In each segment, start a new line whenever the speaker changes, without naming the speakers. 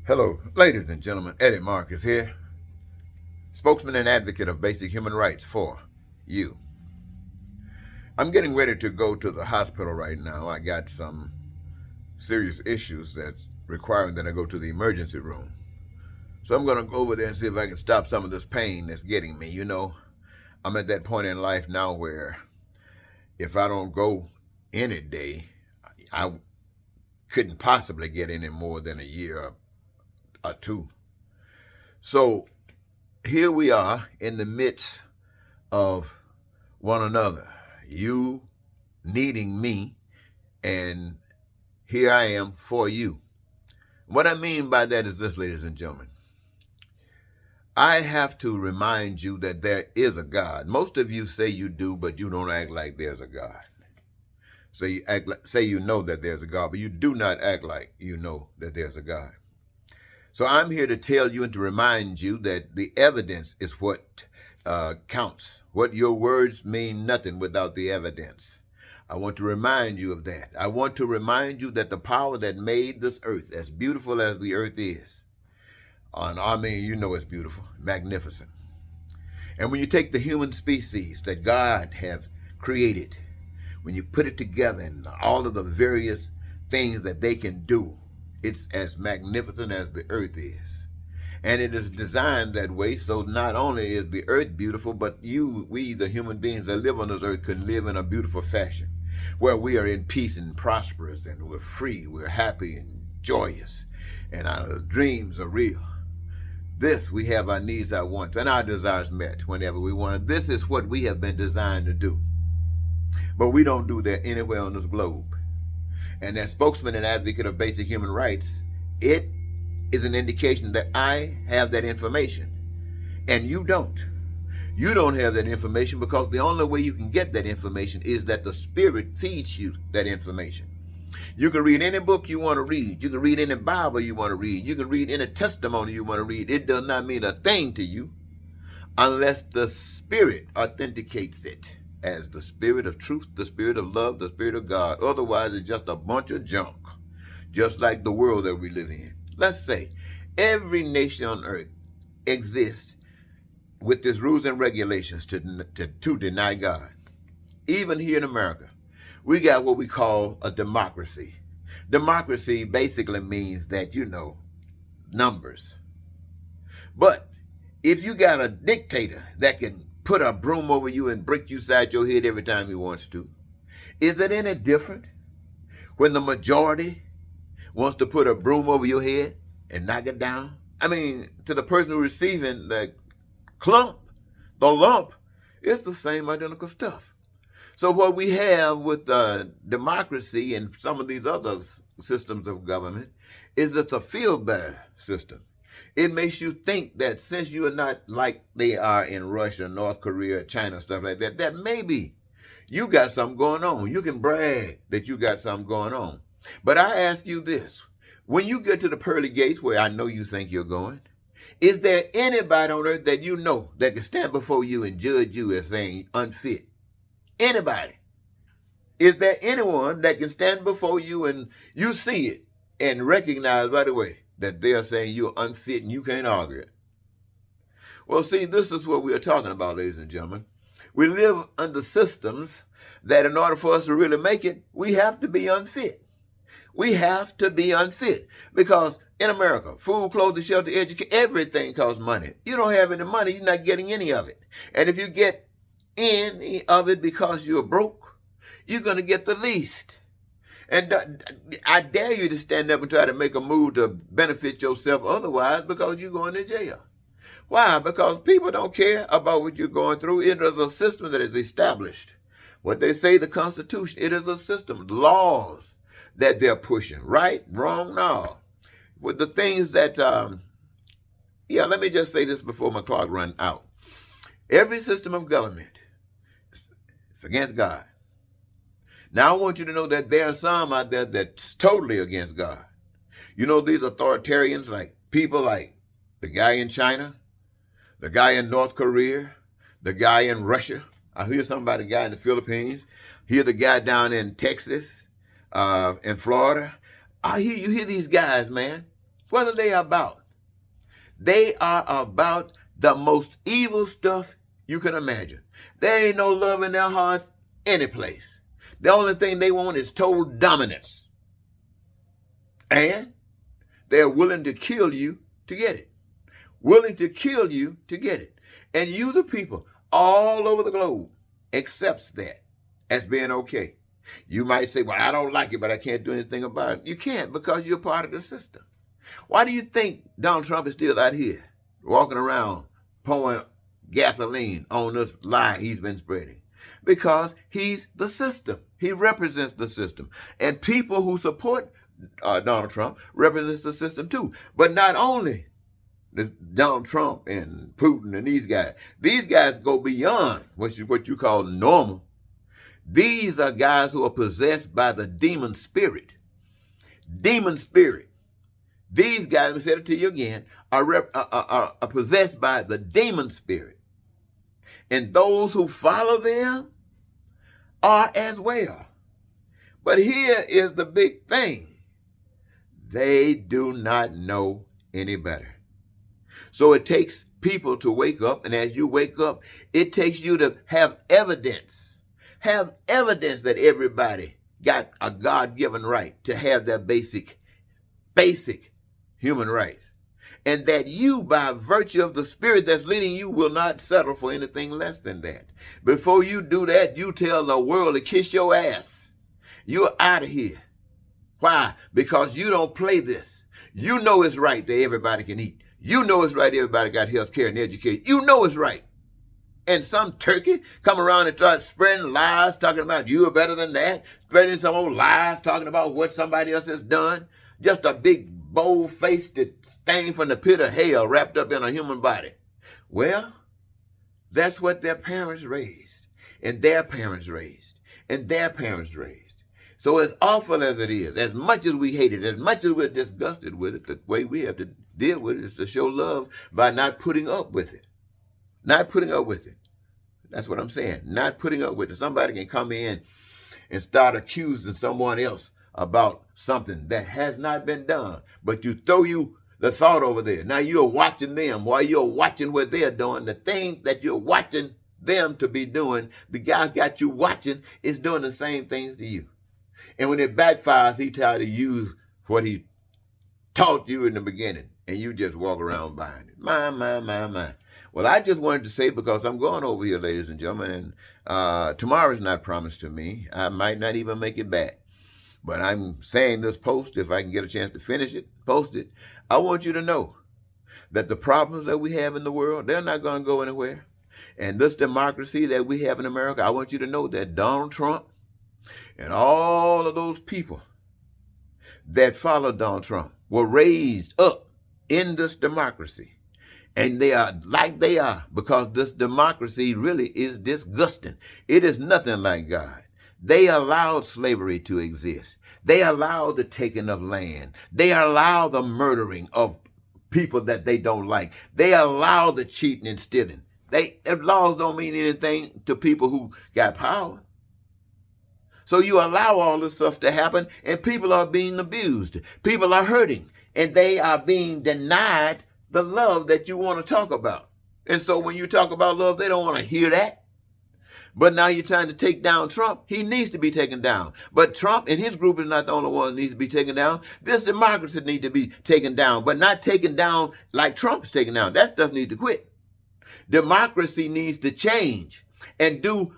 Hello, ladies and gentlemen. Eddie Marcus here, spokesman and advocate of basic human rights for you. I'm getting ready to go to the hospital right now. I got some serious issues that's requiring that I go to the emergency room. So I'm going to go over there and see if I can stop some of this pain that's getting me. I'm at that point in life now where if I don't go any day, I couldn't possibly get any more than a year or two. So here we are in the midst of one another. You needing me, and here I am for you. What I mean by that is this, ladies and gentlemen. I have to remind you that there is a God. Most of you say you do, but you don't act like there's a God. Say you know that there's a God, but you do not act like you know that there's a God. So I'm here to tell you and to remind you that the evidence is what counts. What your words mean nothing without the evidence. I want to remind you of that. I want to remind you that the power that made this earth, as beautiful as the earth is, and I mean, you know it's beautiful, magnificent. And when you take the human species that God have created, when you put it together and all of the various things that they can do, it's as magnificent as the earth is. And it is designed that way, so not only is the earth beautiful, but we, the human beings that live on this earth, can live in a beautiful fashion, where we are in peace and prosperous, and we're free, we're happy and joyous, and our dreams are real. This, we have our needs, our wants, and our desires met whenever we want it. This is what we have been designed to do. But we don't do that anywhere on this globe. And as spokesman and advocate of basic human rights, it is an indication that I have that information and you don't. You don't have that information because the only way you can get that information is that the Spirit feeds you that information. You can read any book you want to read. You can read any Bible you want to read. You can read any testimony you want to read. It does not mean a thing to you unless the Spirit authenticates it as the Spirit of truth, the Spirit of love, the Spirit of God. Otherwise, it's just a bunch of junk, just like the world that we live in. Let's say every nation on earth exists with these rules and regulations to deny God. Even here in America, we got what we call a democracy. Democracy basically means that, numbers. But if you got a dictator that can put a broom over you and break you side your head every time he wants to, is it any different when the majority wants to put a broom over your head and knock it down? I mean, to the person who's receiving the lump, it's the same identical stuff. So what we have with democracy and some of these other systems of government is it's a feel-better system. It makes you think that since you are not like they are in Russia, North Korea, China, stuff like that, that maybe you got something going on. You can brag that you got something going on. But I ask you this. When you get to the pearly gates where I know you think you're going, is there anybody on earth that you know that can stand before you and judge you as saying unfit? Anybody? Is there anyone that can stand before you and you see it and recognize right away that they're saying you're unfit and you can't argue it? Well, see, this is what we are talking about, ladies and gentlemen. We live under systems that in order for us to really make it, we have to be unfit. We have to be unfit because in America, food, clothing, shelter, education, everything costs money. You don't have any money, you're not getting any of it. And if you get any of it because you're broke, you're going to get the least. And I dare you to stand up and try to make a move to benefit yourself otherwise because you're going to jail. Why? Because people don't care about what you're going through. It is a system that is established. What they say, the Constitution, it is a system, laws that they're pushing. Right? Wrong? No. With the things that, let me just say this before my clock runs out. Every system of government is against God. Now, I want you to know that there are some out there that's totally against God. You know, these authoritarians, like people like the guy in China, the guy in North Korea, the guy in Russia. I hear something about a guy in the Philippines. Hear the guy down in Texas, in Florida. You hear these guys, man. What are they about? They are about the most evil stuff you can imagine. There ain't no love in their hearts any place. The only thing they want is total dominance. And they're willing to kill you to get it. Willing to kill you to get it. And you, the people, all over the globe, accepts that as being okay. You might say, well, I don't like it, but I can't do anything about it. You can't, because you're part of the system. Why do you think Donald Trump is still out here walking around pouring gasoline on this lie he's been spreading? Because he's the system. He represents the system. And people who support Donald Trump represents the system too. But not only Donald Trump and Putin and these guys go beyond what you call normal. These are guys who are possessed by the demon spirit. Demon spirit. These guys, I said it to you again, are possessed by the demon spirit. And those who follow them are as well. But here is the big thing. They do not know any better. So it takes people to wake up, and as you wake up, it takes you to have evidence. Have evidence that everybody got a God-given right to have their basic human rights. And that you, by virtue of the spirit that's leading you, will not settle for anything less than that. Before you do that, you tell the world to kiss your ass. You're out of here. Why? Because you don't play this. You know it's right that everybody can eat. You know it's right everybody got health care and education. You know it's right. And some turkey come around and start spreading lies, talking about you are better than that, spreading some old lies, talking about what somebody else has done. Just a big bold-faced stain from the pit of hell wrapped up in a human body. Well, that's what their parents raised, and their parents raised, and their parents raised. So as awful as it is, as much as we hate it, as much as we're disgusted with it, the way we have to deal with it is to show love by not putting up with it. Not putting up with it. That's what I'm saying. Not putting up with it. Somebody can come in and start accusing someone else about something that has not been done, but you throw the thought over there. Now you're watching them while you're watching what they're doing. The thing that you're watching them to be doing, the guy got you watching is doing the same things to you. And when it backfires, he tried to use what he taught you in the beginning, and you just walk around behind it. My. Well, I just wanted to say, because I'm going over here, ladies and gentlemen, and tomorrow's not promised to me. I might not even make it back. But I'm saying this post, if I can get a chance to finish it, post it. I want you to know that the problems that we have in the world, they're not going to go anywhere. And this democracy that we have in America, I want you to know that Donald Trump and all of those people that followed Donald Trump were raised up in this democracy. And they are like they are because this democracy really is disgusting. It is nothing like God. They allowed slavery to exist. They allowed the taking of land. They allow the murdering of people that they don't like. They allow the cheating and stealing. Laws don't mean anything to people who got power. So you allow all this stuff to happen, and people are being abused. People are hurting, and they are being denied the love that you want to talk about. And so when you talk about love, they don't want to hear that. But now you're trying to take down Trump. He needs to be taken down. But Trump and his group is not the only one that needs to be taken down. This democracy needs to be taken down, but not taken down like Trump's taken down. That stuff needs to quit. Democracy needs to change and do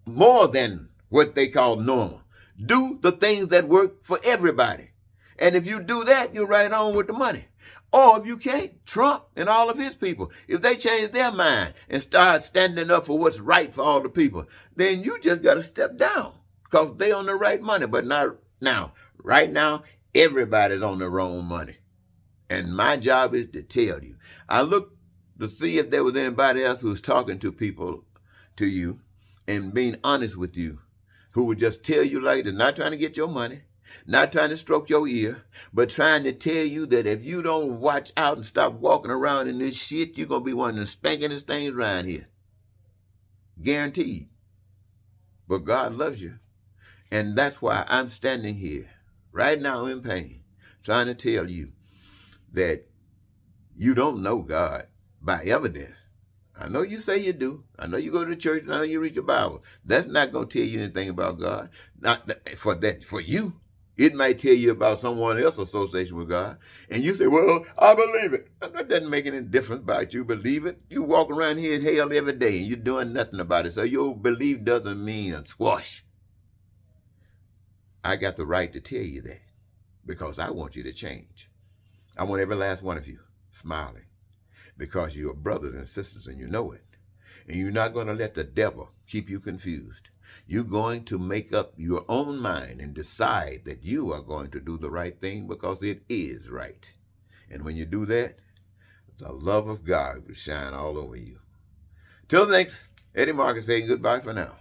more than what they call normal. Do the things that work for everybody. And if you do that, you're right on with the money. Or if you can't, Trump and all of his people, if they change their mind and start standing up for what's right for all the people, then you just got to step down because they on the right money. But not now. Right now, everybody's on the wrong money. And my job is to tell you. I looked to see if there was anybody else who was talking to people, to you, and being honest with you, who would just tell you like this, not trying to get your money, not trying to stroke your ear, but trying to tell you that if you don't watch out and stop walking around in this shit, you're going to be one of the spankingest things around here. Guaranteed. But God loves you. And that's why I'm standing here right now in pain, trying to tell you that you don't know God by evidence. I know you say you do. I know you go to church. I know you read your Bible. That's not going to tell you anything about God. Not for that. For you, it might tell you about someone else's association with God. And you say, "Well, I believe it." That doesn't make any difference about you believe it. You walk around here in hell every day, and you're doing nothing about it. So your belief doesn't mean a squash. I got the right to tell you that because I want you to change. I want every last one of you smiling because you're brothers and sisters and you know it. And you're not going to let the devil keep you confused. You're going to make up your own mind and decide that you are going to do the right thing because it is right. And when you do that, the love of God will shine all over you. Till next, Eddie Marcus saying goodbye for now.